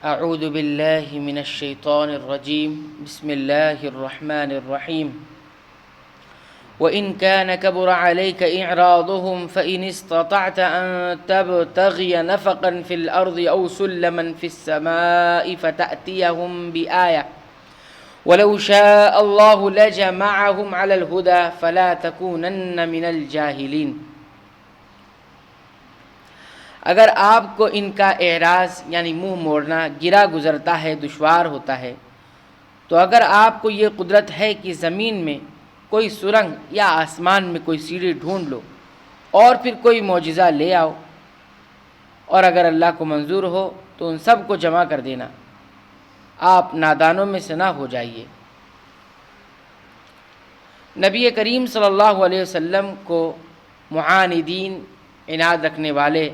اعوذ باللہ من الشیطان الرجیم بسم اللہ الرحمن الرحیم وَإِن كَانَ كَبُرَ عَلَيْكَ إِعْرَاضُهُمْ فَإِنِ اسْتَطَعْتَ أَن تَبْتَغِيَ نَفَقًا فِي الْأَرْضِ أَوْ سُلَّمًا فِي السَّمَاءِ فَتَأْتِيَهُمْ بِآيَةٍ وَلَوْ شَاءَ اللَّهُ لَجَمَعَهُمْ عَلَى الْهُدَى فَلَا تَكُونَنَّ مِنَ الْجَاهِلِينَ۔ اگر آپ کو ان کا اعراض یعنی منہ موڑنا گرا گزرتا ہے، دشوار ہوتا ہے، تو اگر آپ کو یہ قدرت ہے کہ زمین میں کوئی سرنگ یا آسمان میں کوئی سیڑھی ڈھونڈ لو اور پھر کوئی معجزہ لے آؤ، اور اگر اللہ کو منظور ہو تو ان سب کو جمع کر دینا، آپ نادانوں میں سے نہ ہو جائیے۔ نبی کریم صلی اللہ علیہ وسلم کو معاندین، عناد رکھنے والے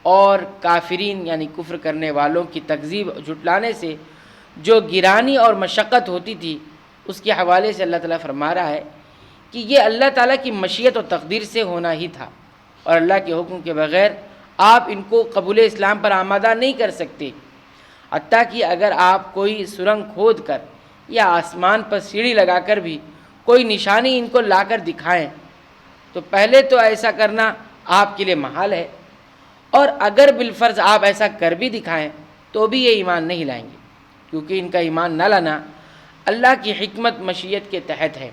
اور کافرین یعنی کفر کرنے والوں کی تکذیب جھٹلانے سے جو گرانی اور مشقت ہوتی تھی، اس کے حوالے سے اللہ تعالیٰ فرما رہا ہے کہ یہ اللہ تعالیٰ کی مشیت و تقدیر سے ہونا ہی تھا، اور اللہ کے حکم کے بغیر آپ ان کو قبول اسلام پر آمادہ نہیں کر سکتے۔ حتیٰ کہ اگر آپ کوئی سرنگ کھود کر یا آسمان پر سیڑھی لگا کر بھی کوئی نشانی ان کو لا کر دکھائیں تو پہلے تو ایسا کرنا آپ کے لیے محال ہے، اور اگر بالفرض آپ ایسا کر بھی دکھائیں تو بھی یہ ایمان نہیں لائیں گے، کیونکہ ان کا ایمان نہ لانا اللہ کی حکمت مشیت کے تحت ہے،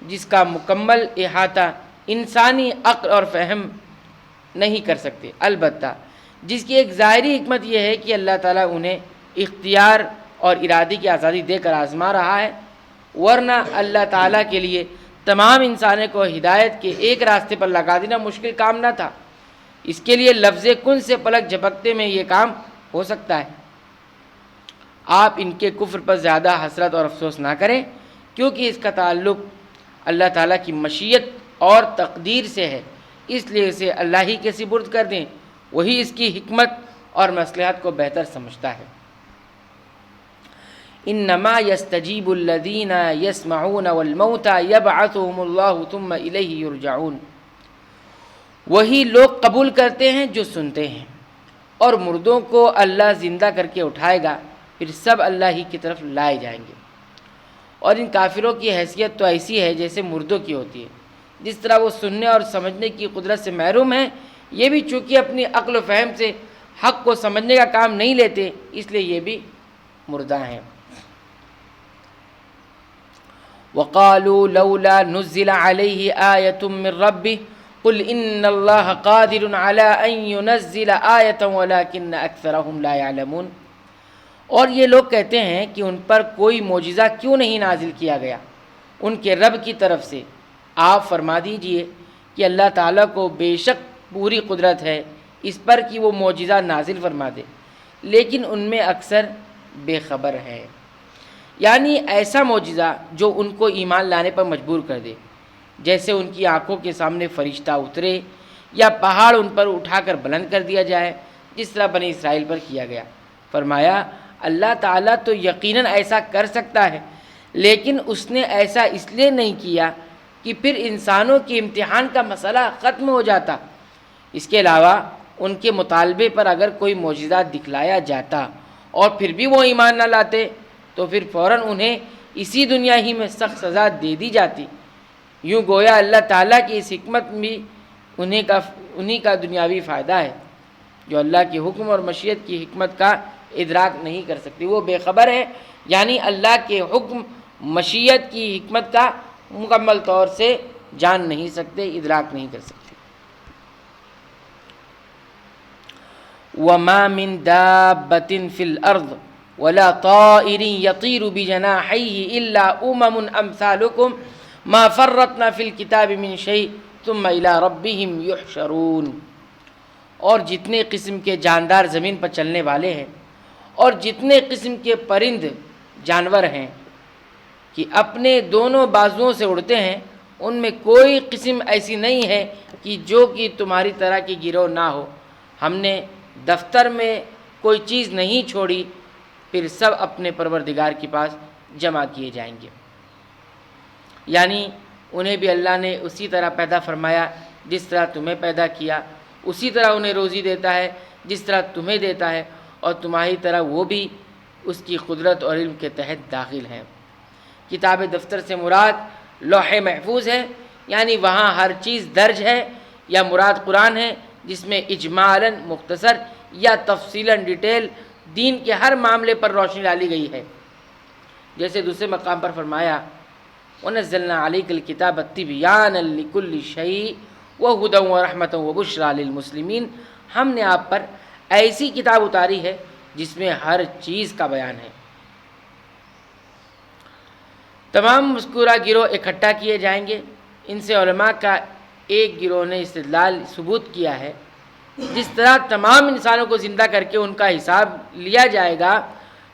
جس کا مکمل احاطہ انسانی عقل اور فہم نہیں کر سکتے۔ البتہ جس کی ایک ظاہری حکمت یہ ہے کہ اللہ تعالیٰ انہیں اختیار اور ارادے کی آزادی دے کر آزما رہا ہے، ورنہ اللہ تعالیٰ کے لیے تمام انسانوں کو ہدایت کے ایک راستے پر لگا دینا مشکل کام نہ تھا۔ اس کے لیے لفظ کن سے پلک جھپکتے میں یہ کام ہو سکتا ہے۔ آپ ان کے کفر پر زیادہ حسرت اور افسوس نہ کریں، کیونکہ اس کا تعلق اللہ تعالیٰ کی مشیت اور تقدیر سے ہے، اس لیے اسے اللہ ہی کے سپرد کر دیں، وہی اس کی حکمت اور مصلحت کو بہتر سمجھتا ہے۔ انما یستجیب الذین یسمعون والموتى یبعثهم اللہ ثم الیہ یرجعون۔ وہی لوگ قبول کرتے ہیں جو سنتے ہیں، اور مردوں کو اللہ زندہ کر کے اٹھائے گا، پھر سب اللہ ہی کی طرف لائے جائیں گے۔ اور ان کافروں کی حیثیت تو ایسی ہے جیسے مردوں کی ہوتی ہے، جس طرح وہ سننے اور سمجھنے کی قدرت سے محروم ہیں، یہ بھی چونکہ اپنی عقل و فہم سے حق کو سمجھنے کا کام نہیں لیتے، اس لیے یہ بھی مردہ ہیں۔ وَقَالُوا لَوْلَا نُزِّلَ عَلَيْهِ آيَةٌ مِّن رَّبِّهِ قُلْ إِنَّ اللَّهَ قَادِرٌ عَلَىٰ أَن يُنَزِّلَ آيَةً وَلَٰكِنَّ أَكْثَرَهُمْ لَا يَعْلَمُونَ۔ اور یہ لوگ کہتے ہیں کہ ان پر کوئی معجزہ کیوں نہیں نازل کیا گیا ان کے رب کی طرف سے۔ آپ فرما دیجئے کہ اللہ تعالیٰ کو بے شک پوری قدرت ہے اس پر کہ وہ معجزہ نازل فرما دے، لیکن ان میں اکثر بے خبر ہے۔ یعنی ایسا معجزہ جو ان کو ایمان لانے پر مجبور کر دے، جیسے ان کی آنکھوں کے سامنے فرشتہ اترے یا پہاڑ ان پر اٹھا کر بلند کر دیا جائے، جس طرح بنی اسرائیل پر کیا گیا۔ فرمایا اللہ تعالیٰ تو یقیناً ایسا کر سکتا ہے، لیکن اس نے ایسا اس لیے نہیں کیا کہ پھر انسانوں کے امتحان کا مسئلہ ختم ہو جاتا۔ اس کے علاوہ ان کے مطالبے پر اگر کوئی معجزہ دکھلایا جاتا اور پھر بھی وہ ایمان نہ لاتے تو پھر فوراً انہیں اسی دنیا ہی میں سخت سزا دے دی جاتی۔ یوں گویا اللہ تعالیٰ کی اس حکمت بھی انہی کا دنیاوی فائدہ ہے، جو اللہ کے حکم اور مشیت کی حکمت کا ادراک نہیں کر سکتی، وہ بے خبر ہے، یعنی اللہ کے حکم مشیت کی حکمت کا مکمل طور سے جان نہیں سکتے، ادراک نہیں کر سکتے۔ وَمَا مِن دَابَّةٍ فِي الْأَرْضِ وَلَا طَائِرٍ يَطِيرُ بِجَنَاحَيْهِ إِلَّا أُمَمٌ أَمْثَالُكُمْ مَا فَرَّطْنَا فِي الْكِتَابِ مِن شَيْءٍ ثُمَّ إِلَىٰ رَبِّهِمْ يُحْشَرُونَ۔ اور جتنے قسم کے جاندار زمین پر چلنے والے ہیں اور جتنے قسم کے پرند جانور ہیں کہ اپنے دونوں بازوؤں سے اڑتے ہیں، ان میں کوئی قسم ایسی نہیں ہے کہ جو کہ تمہاری طرح کی گروہ نہ ہو۔ ہم نے دفتر میں کوئی چیز نہیں چھوڑی، پھر سب اپنے پروردگار کے پاس جمع کیے جائیں گے۔ یعنی انہیں بھی اللہ نے اسی طرح پیدا فرمایا جس طرح تمہیں پیدا کیا، اسی طرح انہیں روزی دیتا ہے جس طرح تمہیں دیتا ہے، اور تمہاری طرح وہ بھی اس کی قدرت اور علم کے تحت داخل ہیں۔ کتاب دفتر سے مراد لوح محفوظ ہے، یعنی وہاں ہر چیز درج ہے، یا مراد قرآن ہے جس میں اجمالاً مختصر یا تفصیلاً ڈیٹیل دین کے ہر معاملے پر روشنی ڈالی گئی ہے۔ جیسے دوسرے مقام پر فرمایا وَنَزَّلْنَا عَلَيْكَ الْكِتَابَ تِبْيَانًا لِكُلِّ شَيْءٍ وَهُدًى وَرَحْمَةً وَبُشْرَىٰ لِلْمُسْلِمِينَ، ہم نے آپ پر ایسی کتاب اتاری ہے جس میں ہر چیز کا بیان ہے۔ تمام مذکورہ گروہ اکٹھا کیے جائیں گے۔ ان سے علماء کا ایک گروہ نے استدلال ثبوت کیا ہے، جس طرح تمام انسانوں کو زندہ کر کے ان کا حساب لیا جائے گا،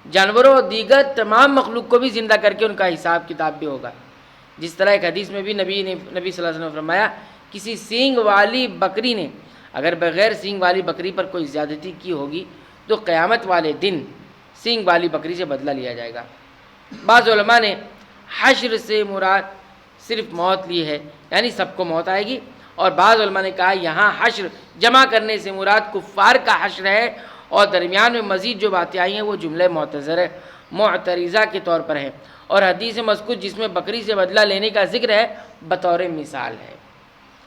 جانوروں اور دیگر تمام مخلوق کو بھی زندہ کر کے ان کا حساب کتاب بھی ہوگا۔ جس طرح ایک حدیث میں بھی نبی صلی اللہ علیہ وسلم نے فرمایا، کسی سینگ والی بکری نے اگر بغیر سینگ والی بکری پر کوئی زیادتی کی ہوگی تو قیامت والے دن سینگ والی بکری سے بدلہ لیا جائے گا۔ بعض علماء نے حشر سے مراد صرف موت لی ہے، یعنی سب کو موت آئے گی، اور بعض علماء نے کہا یہاں حشر جمع کرنے سے مراد کفار کا حشر ہے، اور درمیان میں مزید جو باتیں آئی ہیں وہ جملہ معترضہ کے طور پر ہیں، اور حدیث مذکور جس میں بکری سے بدلہ لینے کا ذکر ہے بطور مثال ہے،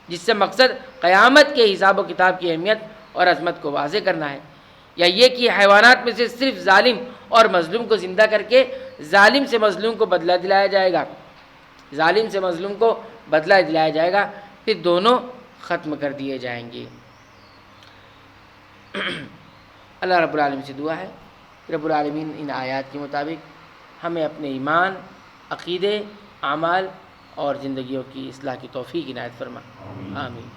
جس سے مقصد قیامت کے حساب و کتاب کی اہمیت اور عظمت کو واضح کرنا ہے، یا یہ کہ حیوانات میں سے صرف ظالم اور مظلوم کو زندہ کر کے ظالم سے مظلوم کو بدلہ دلایا جائے گا، ظالم سے مظلوم کو بدلہ دلایا جائے گا، پھر دونوں ختم کر دیے جائیں گے۔ اللہ رب العالمین سے دعا ہے رب العالمین ان آیات کے مطابق ہمیں اپنے ایمان، عقیدے، اعمال اور زندگیوں کی اصلاح کی توفیق عنایت فرما، آمین۔